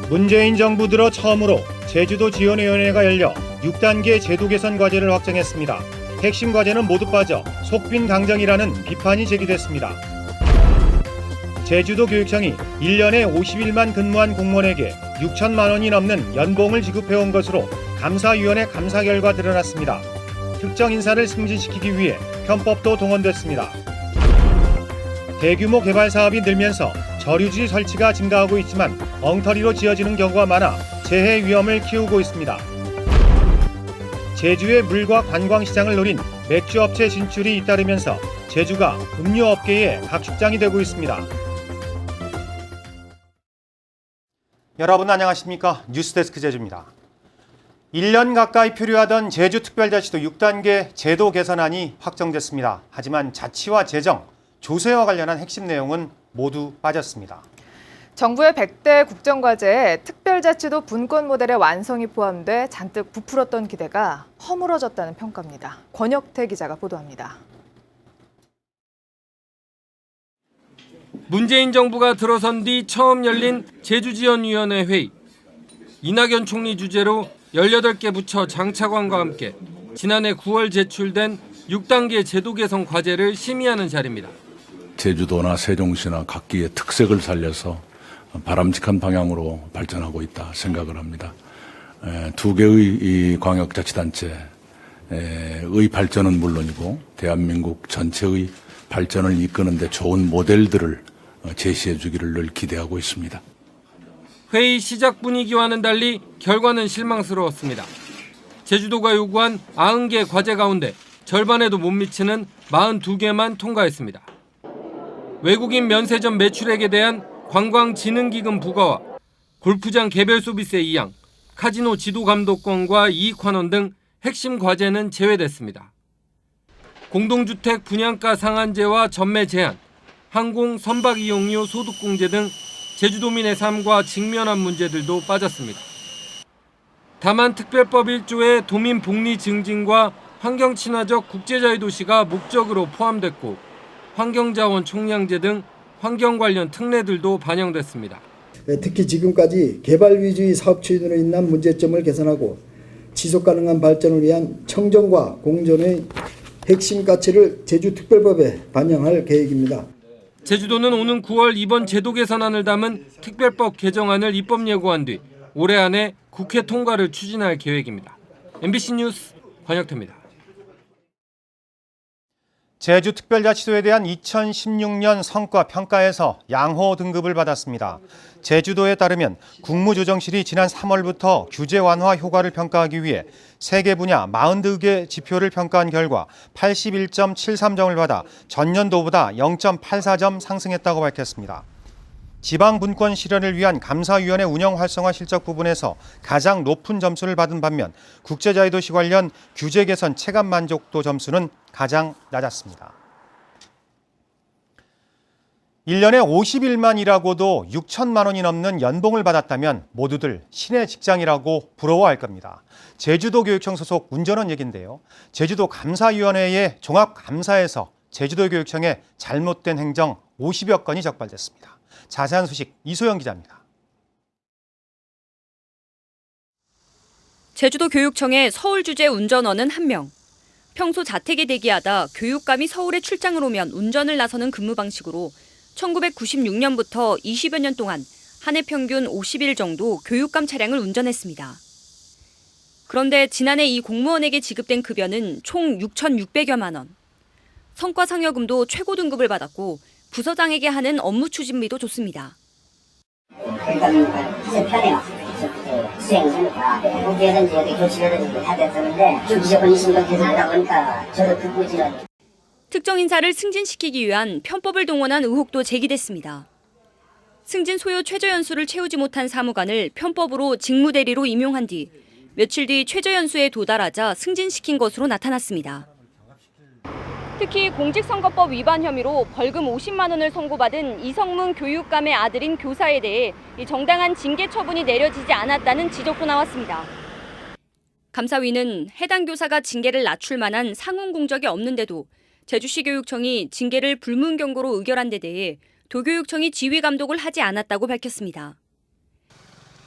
문재인 정부 들어 처음으로 제주도 지원위원회가 열려 6단계 제도 개선 과제를 확정했습니다. 핵심 과제는 모두 빠져 속빈 강정이라는 비판이 제기됐습니다. 제주도 교육청이 1년에 50일만 근무한 공무원에게 6천만 원이 넘는 연봉을 지급해온 것으로 감사위원회 감사 결과 드러났습니다. 특정 인사를 승진시키기 위해 편법도 동원됐습니다. 대규모 개발 사업이 늘면서 저류지 설치가 증가하고 있지만 엉터리로 지어지는 경우가 많아 재해 위험을 키우고 있습니다. 제주의 물과 관광시장을 노린 맥주업체 진출이 잇따르면서 제주가 음료업계의 각축장이 되고 있습니다. 여러분 안녕하십니까? 뉴스데스크 제주입니다. 1년 가까이 표류하던 제주특별자치도 6단계 제도 개선안이 확정됐습니다. 하지만 자치와 재정, 조세와 관련한 핵심 내용은 모두 빠졌습니다. 정부의 100대 국정과제에 특별자치도 분권 모델의 완성이 포함돼 잔뜩 부풀었던 기대가 허물어졌다는 평가입니다. 권혁태 기자가 보도합니다. 문재인 정부가 들어선 뒤 처음 열린 제주지원위원회 회의. 이낙연 총리 주재로 18개 부처 장차관과 함께 지난해 9월 제출된 6단계 제도 개선 과제를 심의하는 자리입니다. 제주도나 세종시나 각기의 특색을 살려서 바람직한 방향으로 발전하고 있다 생각을 합니다. 두 개의 이 광역자치단체의 발전은 물론이고 대한민국 전체의 발전을 이끄는 데 좋은 모델들을 제시해 주기를 늘 기대하고 있습니다. 회의 시작 분위기와는 달리 결과는 실망스러웠습니다. 제주도가 요구한 90개 과제 가운데 절반에도 못 미치는 42개만 통과했습니다. 외국인 면세점 매출액에 대한 관광진흥기금 부과와 골프장 개별 소비세 이양, 카지노 지도 감독권과 이익 환원 등 핵심 과제는 제외됐습니다. 공동주택 분양가 상한제와 전매 제한, 항공 선박 이용료 소득공제 등 제주도민의 삶과 직면한 문제들도 빠졌습니다. 다만 특별법 1조의 도민 복리 증진과 환경 친화적 국제자유 도시가 목적으로 포함됐고 환경자원 총량제 등 환경 관련 특례들도 반영됐습니다. 특히 지금까지 개발 위주의 사업 추진으로 인한 문제점을 개선하고 지속 가능한 발전을 위한 청정과 공존의 핵심 가치를 제주특별법에 반영할 계획입니다. 제주도는 오는 9월 이번 제도 개선안을 담은 특별법 개정안을 입법 예고한 뒤 올해 안에 국회 통과를 추진할 계획입니다. MBC 뉴스 권혁태입니다. 제주특별자치도에 대한 2016년 성과 평가에서 양호 등급을 받았습니다. 제주도에 따르면 국무조정실이 지난 3월부터 규제 완화 효과를 평가하기 위해 3개 분야 42개 지표를 평가한 결과 81.73점을 받아 전년도보다 0.84점 상승했다고 밝혔습니다. 지방분권 실현을 위한 감사위원회 운영 활성화 실적 부분에서 가장 높은 점수를 받은 반면 국제자유도시 관련 규제 개선 체감 만족도 점수는 가장 낮았습니다. 1년에 50일만 일하고도 6천만 원이 넘는 연봉을 받았다면 모두들 신의 직장이라고 부러워할 겁니다. 제주도 교육청 소속 운전원 얘기인데요. 제주도 감사위원회의 종합감사에서 제주도 교육청의 잘못된 행정 50여 건이 적발됐습니다. 자세한 소식 이소영 기자입니다. 제주도 교육청의 서울 주재 운전원은 1명. 평소 자택에 대기하다 교육감이 서울에 출장을 오면 운전을 나서는 근무 방식으로 1996년부터 20여 년 동안 한 해 평균 50일 정도 교육감 차량을 운전했습니다. 그런데 지난해 이 공무원에게 지급된 급여는 총 6,600여만 원. 성과 상여금도 최고 등급을 받았고 부서장에게 하는 업무 추진비도 좋습니다. 일단 기존 편에 수행을 하니까 공개라든지 교체라든지 다 됐었는데 무조건 20년 계산하다 보니까 저도 그 부지런히 특정 인사를 승진시키기 위한 편법을 동원한 의혹도 제기됐습니다. 승진 소요 최저 연수를 채우지 못한 사무관을 편법으로 직무대리로 임용한 뒤 며칠 뒤 최저 연수에 도달하자 승진시킨 것으로 나타났습니다. 특히 공직선거법 위반 혐의로 벌금 50만 원을 선고받은 이성문 교육감의 아들인 교사에 대해 정당한 징계 처분이 내려지지 않았다는 지적도 나왔습니다. 감사위는 해당 교사가 징계를 낮출 만한 상훈 공적이 없는데도 제주시 교육청이 징계를 불문 경고로 의결한 데 대해 도교육청이 지휘 감독을 하지 않았다고 밝혔습니다.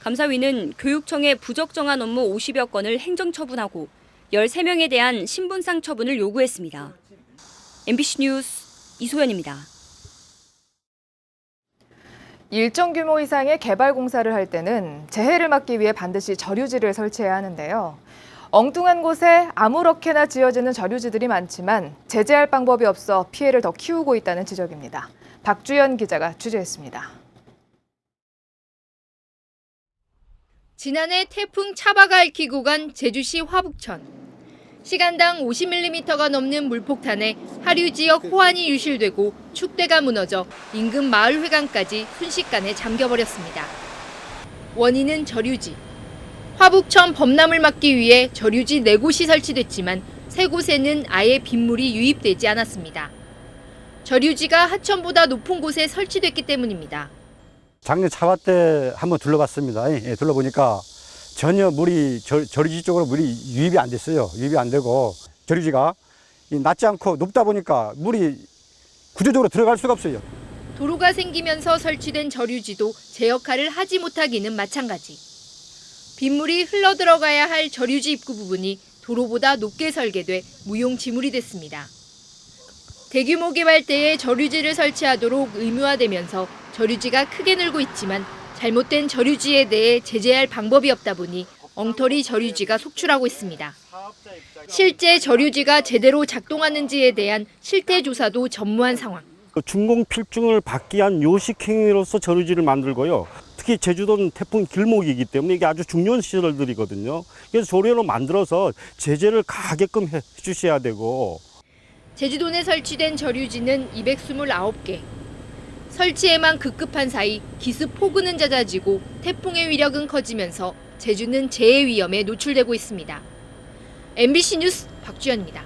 감사위는 교육청에 부적정한 업무 50여 건을 행정처분하고 13명에 대한 신분상 처분을 요구했습니다. MBC 뉴스 이소연입니다. 일정 규모 이상의 개발 공사를 할 때는 재해를 막기 위해 반드시 저류지를 설치해야 하는데요. 엉뚱한 곳에 아무렇게나 지어지는 저류지들이 많지만 제재할 방법이 없어 피해를 더 키우고 있다는 지적입니다. 박주연 기자가 취재했습니다. 지난해 태풍 차바가 얽히고 간 제주시 화북천. 시간당 50mm가 넘는 물폭탄에 하류 지역 호안이 유실되고 축대가 무너져 인근 마을 회관까지 순식간에 잠겨버렸습니다. 원인은 저류지. 화북천 범람을 막기 위해 저류지 4곳이 설치됐지만 3곳에는 아예 빗물이 유입되지 않았습니다. 저류지가 하천보다 높은 곳에 설치됐기 때문입니다. 작년 차와 때 한번 둘러봤습니다. 예, 둘러보니까 전혀 물이 저류지 쪽으로 물이 유입이 안 됐어요. 유입이 안 되고 저류지가 낮지 않고 높다 보니까 물이 구조적으로 들어갈 수가 없어요. 도로가 생기면서 설치된 저류지도 제 역할을 하지 못하기는 마찬가지. 빗물이 흘러들어가야 할 저류지 입구 부분이 도로보다 높게 설계돼 무용지물이 됐습니다. 대규모 개발 때에 저류지를 설치하도록 의무화되면서 저류지가 크게 늘고 있지만 잘못된 저류지에 대해 제재할 방법이 없다 보니 엉터리 저류지가 속출하고 있습니다. 실제 저류지가 제대로 작동하는지에 대한 실태 조사도 전무한 상황. 준공 필증을 받기 위한 요식행위로서 저류지를 만들고요. 특히 제주도는 태풍 길목이기 때문에 이게 아주 중요한 시설들이거든요. 그래서 조례로 만들어서 제재를 가하게끔 해주셔야 되고. 제주도 내 설치된 저류지는 229개. 설치에만 급급한 사이 기습 폭우는 잦아지고 태풍의 위력은 커지면서 제주는 재해 위험에 노출되고 있습니다. MBC 뉴스 박주연입니다.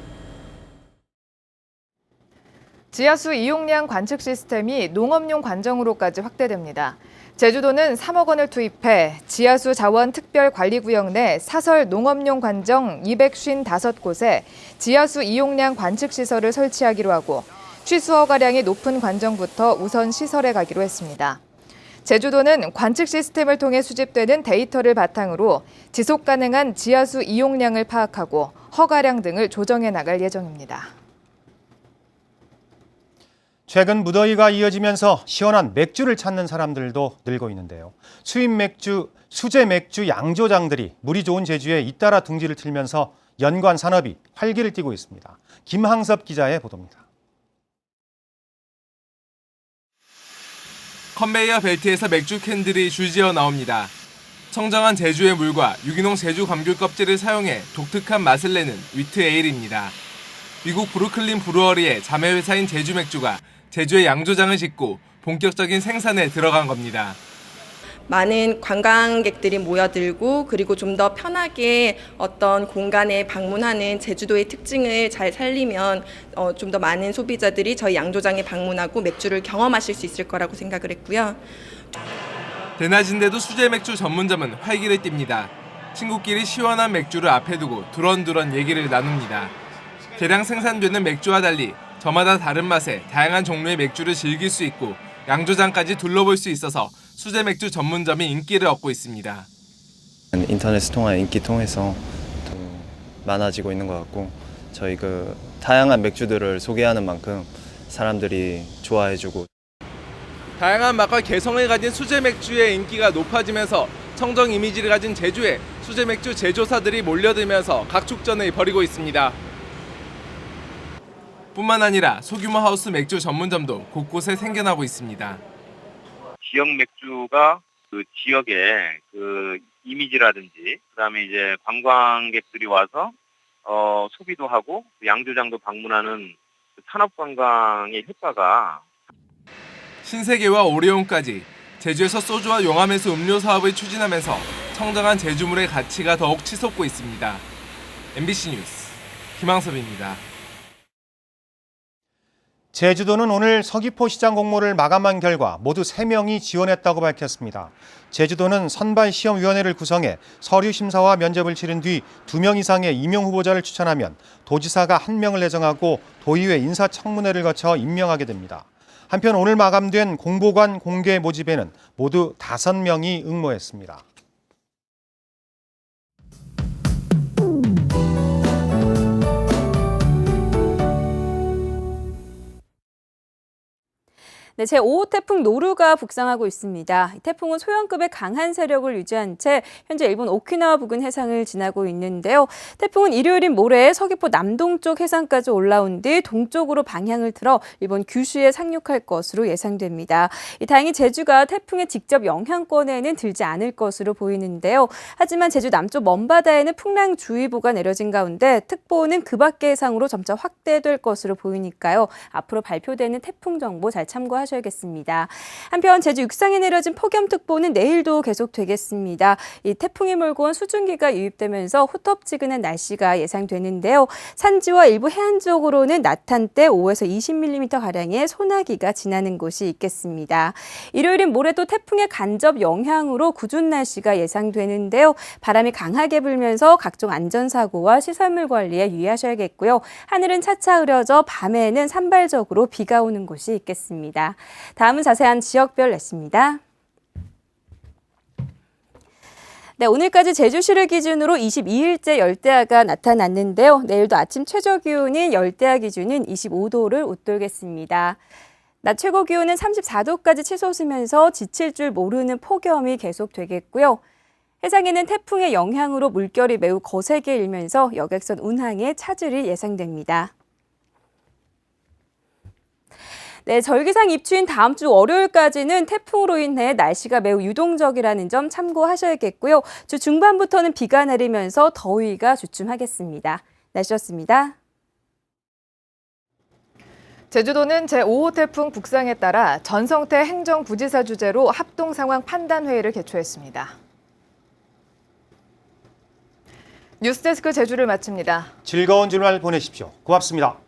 지하수 이용량 관측 시스템이 농업용 관정으로까지 확대됩니다. 제주도는 3억 원을 투입해 지하수 자원 특별관리구역 내 사설 농업용 관정 255곳에 지하수 이용량 관측 시설을 설치하기로 하고 취수 허가량이 높은 관정부터 우선 시설에 가기로 했습니다. 제주도는 관측 시스템을 통해 수집되는 데이터를 바탕으로 지속 가능한 지하수 이용량을 파악하고 허가량 등을 조정해 나갈 예정입니다. 최근 무더위가 이어지면서 시원한 맥주를 찾는 사람들도 늘고 있는데요. 수입 맥주, 수제 맥주 양조장들이 물이 좋은 제주에 잇따라 둥지를 틀면서 연관 산업이 활기를 띠고 있습니다. 김항섭 기자의 보도입니다. 컨베이어 벨트에서 맥주 캔들이 줄지어 나옵니다. 청정한 제주의 물과 유기농 제주 감귤 껍질을 사용해 독특한 맛을 내는 위트 에일입니다. 미국 브루클린 브루어리의 자매회사인 제주맥주가 제주의 양조장을 짓고 본격적인 생산에 들어간 겁니다. 많은 관광객들이 모여들고 그리고 좀 더 편하게 어떤 공간에 방문하는 제주도의 특징을 잘 살리면 좀 더 많은 소비자들이 저희 양조장에 방문하고 맥주를 경험하실 수 있을 거라고 생각을 했고요. 대낮인데도 수제 맥주 전문점은 활기를 띱니다. 친구끼리 시원한 맥주를 앞에 두고 두런두런 얘기를 나눕니다. 대량 생산되는 맥주와 달리 저마다 다른 맛에 다양한 종류의 맥주를 즐길 수 있고 양조장까지 둘러볼 수 있어서 수제 맥주 전문점이 인기를 얻고 있습니다. 인터넷을 통한 인기 통해서 더 많아지고 있는 것 같고 저희 다양한 맥주들을 소개하는 만큼 사람들이 좋아해주고 다양한 맛과 개성을 가진 수제 맥주의 인기가 높아지면서 청정 이미지를 가진 제주에 수제 맥주 제조사들이 몰려들면서 각축전을 벌이고 있습니다. 뿐만 아니라 소규모 하우스 맥주 전문점도 곳곳에 생겨나고 있습니다. 지역 맥주가 그 지역의 그 이미지라든지 그다음에 이제 관광객들이 와서 소비도 하고 양조장도 방문하는 산업 관광의 효과가 신세계와 오리온까지 제주에서 소주와 용암에서 음료 사업을 추진하면서 청정한 제주물의 가치가 더욱 치솟고 있습니다. MBC 뉴스 김항섭입니다. 제주도는 오늘 서귀포 시장 공모를 마감한 결과 모두 3명이 지원했다고 밝혔습니다. 제주도는 선발시험위원회를 구성해 서류 심사와 면접을 치른 뒤 2명 이상의 임용 후보자를 추천하면 도지사가 1명을 내정하고 도의회 인사청문회를 거쳐 임명하게 됩니다. 한편 오늘 마감된 공보관 공개 모집에는 모두 5명이 응모했습니다. 네, 제5호 태풍 노루가 북상하고 있습니다. 이 태풍은 소형급의 강한 세력을 유지한 채 현재 일본 오키나와 부근 해상을 지나고 있는데요. 태풍은 일요일인 모레 서귀포 남동쪽 해상까지 올라온 뒤 동쪽으로 방향을 틀어 일본 규슈에 상륙할 것으로 예상됩니다. 다행히 제주가 태풍의 직접 영향권에는 들지 않을 것으로 보이는데요. 하지만 제주 남쪽 먼바다에는 풍랑주의보가 내려진 가운데 특보는 그 밖의 해상으로 점차 확대될 것으로 보이니까요. 앞으로 발표되는 태풍 정보 잘 참고하셔야겠습니다. 한편 제주 육상에 내려진 폭염특보는 내일도 계속되겠습니다. 이 태풍이 몰고 온 수증기가 유입되면서 후텁지근한 날씨가 예상되는데요. 산지와 일부 해안 지역으로는 낮 한때 5에서 20mm가량의 소나기가 지나는 곳이 있겠습니다. 일요일인 모레도 태풍의 간접 영향으로 궂은 날씨가 예상되는데요. 바람이 강하게 불면서 각종 안전사고와 시설물 관리에 유의하셔야겠고요. 하늘은 차차 흐려져 밤에는 산발적으로 비가 오는 곳이 있겠습니다. 다음은 자세한 지역별 날씨입니다. 네, 오늘까지 제주시를 기준으로 22일째 열대야가 나타났는데요. 내일도 아침 최저 기온인 열대야 기준인 25도를 웃돌겠습니다. 낮 최고 기온은 34도까지 치솟으면서 지칠 줄 모르는 폭염이 계속되겠고요. 해상에는 태풍의 영향으로 물결이 매우 거세게 일면서 여객선 운항에 차질이 예상됩니다. 네, 절기상 입추인 다음 주 월요일까지는 태풍으로 인해 날씨가 매우 유동적이라는 점 참고하셔야겠고요. 주 중반부터는 비가 내리면서 더위가 주춤하겠습니다. 날씨였습니다. 제주도는 제5호 태풍 북상에 따라 전성태 행정부지사 주재로 합동상황 판단회의를 개최했습니다. 뉴스데스크 제주를 마칩니다. 즐거운 주말 보내십시오. 고맙습니다.